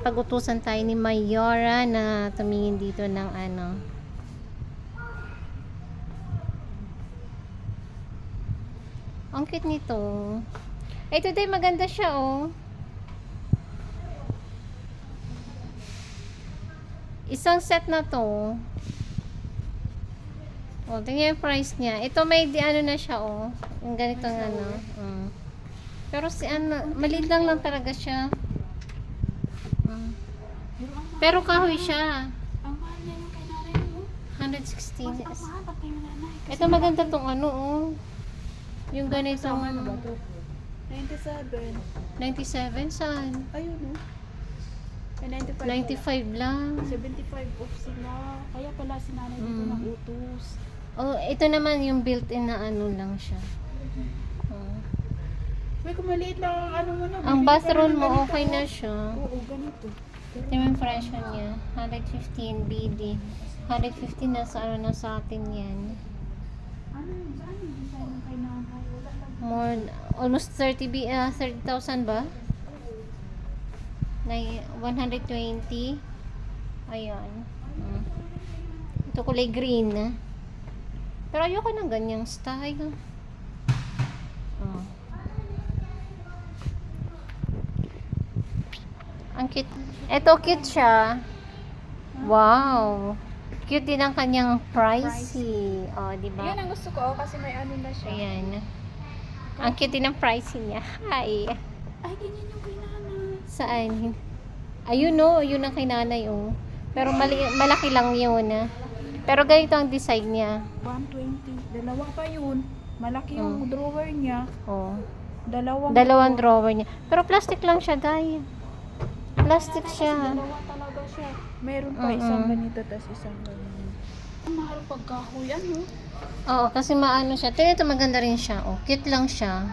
napag-utusan tayo ni Mayora na tumingin dito ng ano. Ang cute nito. Eh, today maganda siya, oh. Isang set na to. Oh, tingnan yung price niya. Ito may di ano na siya, oh. Yung ganitong ano. Pero si ano, maliit lang talaga siya. Pero kahoy siya. Ang mahal niya yung kay nanay mo. 116. Mas ang mahal pag kay nanay. Ito maganda tong ano, oh. Yung ganitong 97. 97 saan? Ayun, no? May 95 95. lang. 75 off sila. Kaya pala si nanay dito ng utos. Oh, ito naman yung built-in na ano lang siya. Oh. May kumaliit lang ang ano mo na. Ang bibili ka bathroom ng mo ganito. okay na siya. Oo, ganito. Ito yung presyo niya. 115 BD. 115 na sa ano na sa atin yan. Ano yung saan yung design ng kay nanay? Wala lang. More, almost 30,000 ba? Na 120. Ayan. Ito kulay green. Pero ayoko ng ganyang style. Oh. Ang cute. Ito cute siya. Wow. Cute din ang kanyang pricey. Oh, di ba? Yan ang gusto ko kasi may ano na siya. Ayan. Ang cute din ang pricey niya. Hi. Ay, ganyan yung kay nanay. Saan? Ayun, no. Yun ang kay nanay, oh. Pero malaki lang yun. Pero ganito ang design niya. 120. Dalawa pa yun. Malaki yung drawer niya. Oh. Dalawang Drawer niya. Pero plastic lang siya, dahil. Plastic siya. Dalawa talaga siya. Meron pa isang ganito, tas isang ganito. Ang mahal pagkahoy, ano? Oo, kasi maano siya. Tingnan ito, maganda rin siya. Oh, cute lang siya.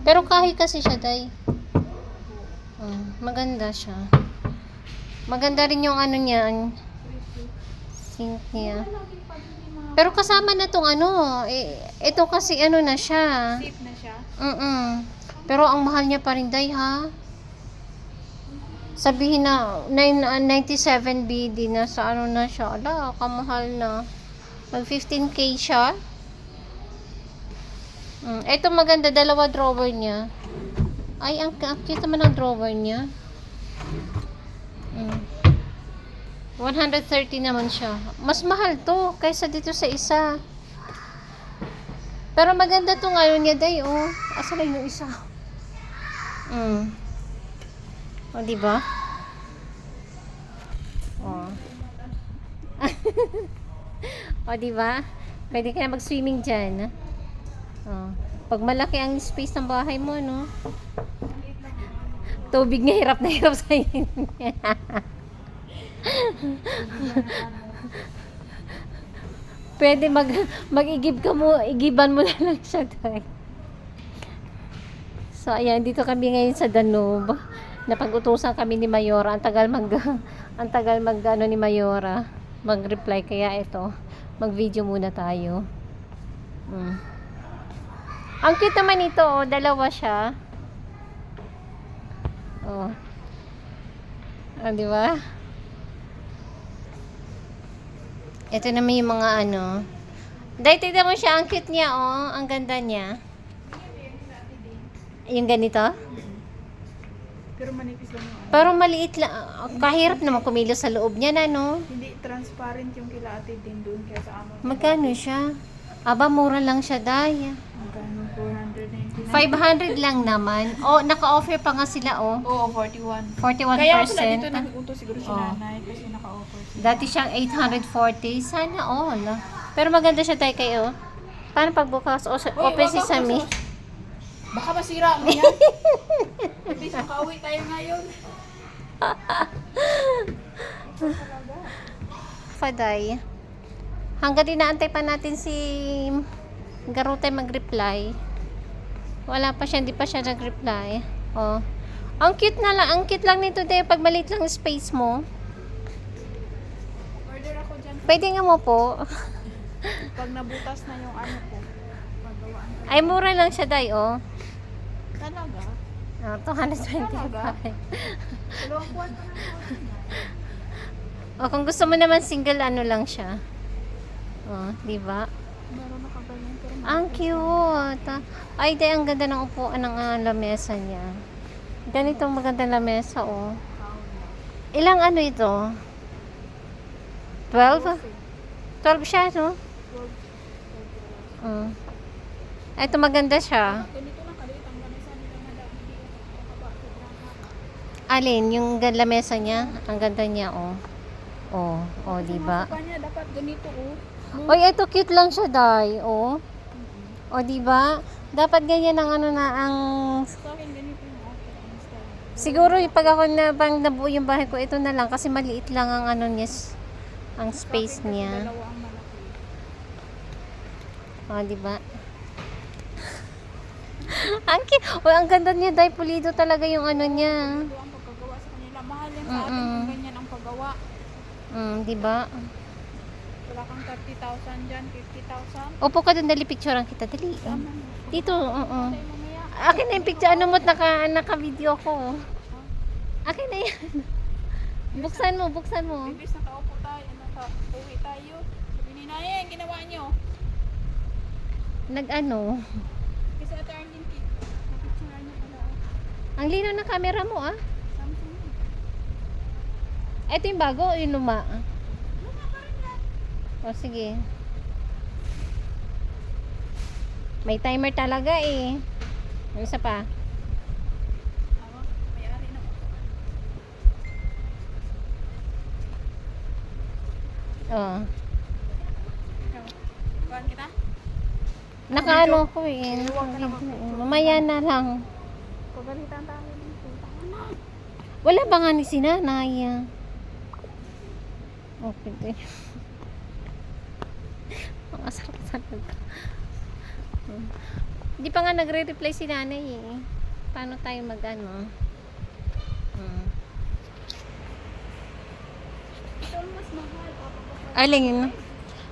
Pero kahoy kasi siya, day. Maganda siya. Maganda rin yung ano niya, ang sink niya. Pero kasama na tong ano, ito kasi ano na siya. Safe na siya. Pero ang mahal niya pa rin, day, ha? Sabihin na 97 BD na sa ano na siya. Ala, kamahal na. Mag 15K siya. Ito maganda, dalawa drawer niya. Ay, ang cute naman ang drawer niya. 130 naman siya. Mas mahal to kaysa dito sa isa. Pero maganda tong ano niya, day, oh. Asa na yung isa? O, diba? O. O, diba? Pwede ka na mag-swimming dyan. O. Pag malaki ang space ng bahay mo, no? Tubig nga, hirap na hirap sa inyo. Pwede mag-igib ka mo, igiban mo na lang siya, tayo. So, ayan, dito kami ngayon sa Danube. Napag-utusan kami ni Mayora. Ang tagal ano ni Mayora mag-reply, kaya ito, mag-video muna tayo. Ang cute naman ito, oh. Dalawa siya. Oh. Ah, di ba? Ito naman yung mga ano. Dahil tignan mo siya, ang cute niya, oh. Ang ganda niya. Yung ganito? Pero manipis lang yung ano. Pero maliit lang. Kahirap naman kumilos sa loob niya na, no? Hindi transparent yung kila ate din doon kaya sa amo. Magkano siya? Aba, mura lang siya, day. Magkano? 499. 500 lang naman. Oh, naka-offer pa nga sila, oh. Oo, 41. 41%. Kaya pala dito nag-utos siguro si nanay kasi naka-offer siya. Dati siyang 840. Sana all. Pero maganda siya, day, kayo. Paano pagbukas? Open sesame. Baka masira mo yan. Hindi makauwi tayo ngayon. Faday. Hanggang inaantay pa natin si Garutay mag-reply. Wala pa siya, hindi pa siya nag-reply. Oh. Ang cute na lang, ang cute lang nito, de, pag maliit lang yung space mo. Order ako dyan. Pwede nga mo po. Pag nabutas na yung ano ko. Pagawaan ko. Ay, mura lang siya, day, oh. Talaga? Oh, 225. Dalawang buwan pa na. O, kung gusto mo naman single, ano lang siya. Oh, di ba? Meron na kaganyan. Pero Ang cute. Ay, di, ang ganda ng upuan ng lamesa niya. Ganito maganda lamesa, oh. Ilang ano ito? 12? 12 siya, no? Mm. Ito maganda siya. ganito lang kaliit ang lamesa nila na dami. Alin, yung lamesa niya, ang ganda niya, oh. Oh, oh, di ba? Pa niya dapat ganito oh. Oy, ito cute lang siya, Day. Oh. Oh, di ba? Dapat ganyan ang ano na ang Sa akin ganito yung okay ang style. siguro yung pag ako na bang nabuo yung bahay ko, ito na lang kasi maliit lang ang ano niya, ang space Sa akin kasi niya. dalawa ang malaki. Oh, di ba? Ang cute. Oh, ang ganda niya, Day. Pulido talaga yung ano niya. Ito ang pagkagawa sa kanila. Mahal yan sa atin kung ganyan ang paggawa. Di ba? Wala kang 30,000 dyan, 50,000. Upo ka doon, dali picturean kita. Dali. Tama. Dito, oo. Tayo mamaya. Akin na yung picture. Ano mo't naka-video ko. Akin na yan. Buksan mo, buksan mo. Bibis nakaupo tayo, nakauwi tayo. Sabi ni Naya, ang ginawa nyo. Nag-ano. Kasi ate Arlene, napicturean niyo pala. Ang linaw ng camera mo, ah. Samsung yun. Ito yung bago o yung luma? Luma pa rin yan. O, sige. May timer talaga eh. May isa pa. Awa, may-ari na upuan. Oh. Ikaw, kuhaan kita? Nakaano ko eh. Mamaya na lang. Pagalitan tayo dito. Tama na. Wala ba nga ni si nanay? Okay, din. Ang asarap talaga. Hindi pa nga nagre-reply si nanay eh. Paano tayo mag-ano? Ito ang mas mahal. Alin?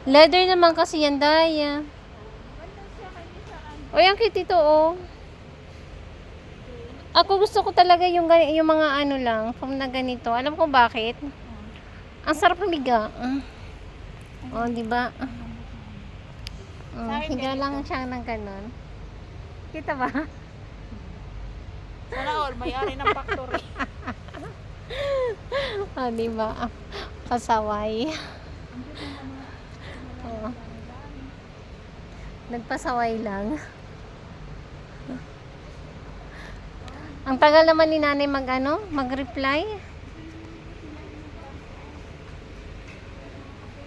Leather naman kasi yan, Daya. Ganda siya kay Nisaan. O, yung cute ito, oh. Ako gusto ko talaga yung mga ano lang, form na ganito. Alam ko bakit? Ang sarap humiga. Oh, di ba? Higa lang siya ng ganun. Kita ba? Sana all, may-ari ng factory. Oh, di ba? Pasaway. Oh. Nagpasaway lang. Ang tagal naman ni nanay mag-reply.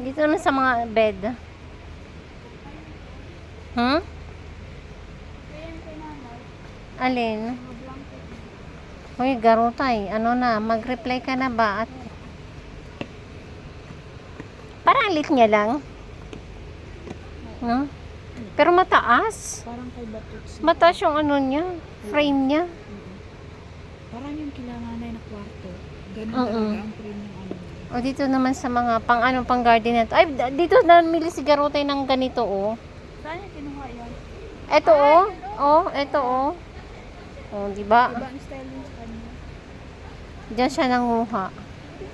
Dito na sa mga bed. Huh? Ayan kay nanay, Alin? mga blanket. Hoy, garutay. Ano na? Mag-reply ka na ba? At parang lit niya lang. No? Pero mataas. Parang kay Batuts. Mataas yung ano niya. Frame niya. Parang yung kilanganay na kwarto. Ganun Oo. talaga ang frame ng ano. O dito naman sa mga pang garden na to. Ay, dito namili si garutay ng ganito, oh. Saan niya kinuha yan? Eto, oh. Oh, eto, oh. Oh, di ba? Iba ang style yun sa kanya. Diyan siya nanguha. Hindi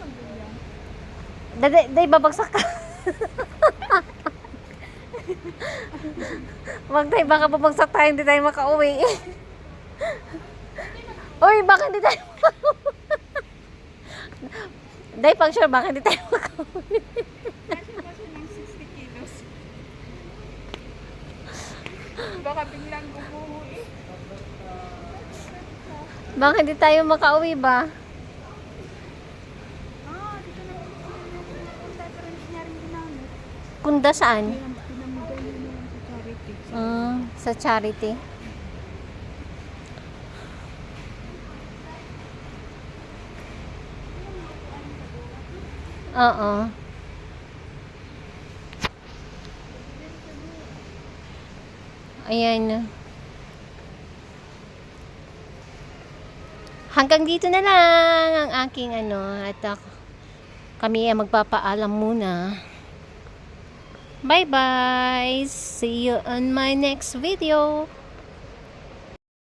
mag-yan. Day, babagsak ka. Wag tayo, baka babagsak tayo, hindi tayo makauwi. Uy, baka hindi tayo makauwi. Day, pang sure, baka hindi tayo makauwi. Kasi ba siya ng 60 kilos? Baka biglang gumuwi. Baka hindi tayo makauwi ba? Dito na yung punta pero hindi niya rin ginamit. Kunda saan? Pinamigay niya naman sa charity. Sa charity. Oo. Ayan. Hanggang dito na lang ang aking at kami ay magpapaalam muna. Bye bye. See you on my next video.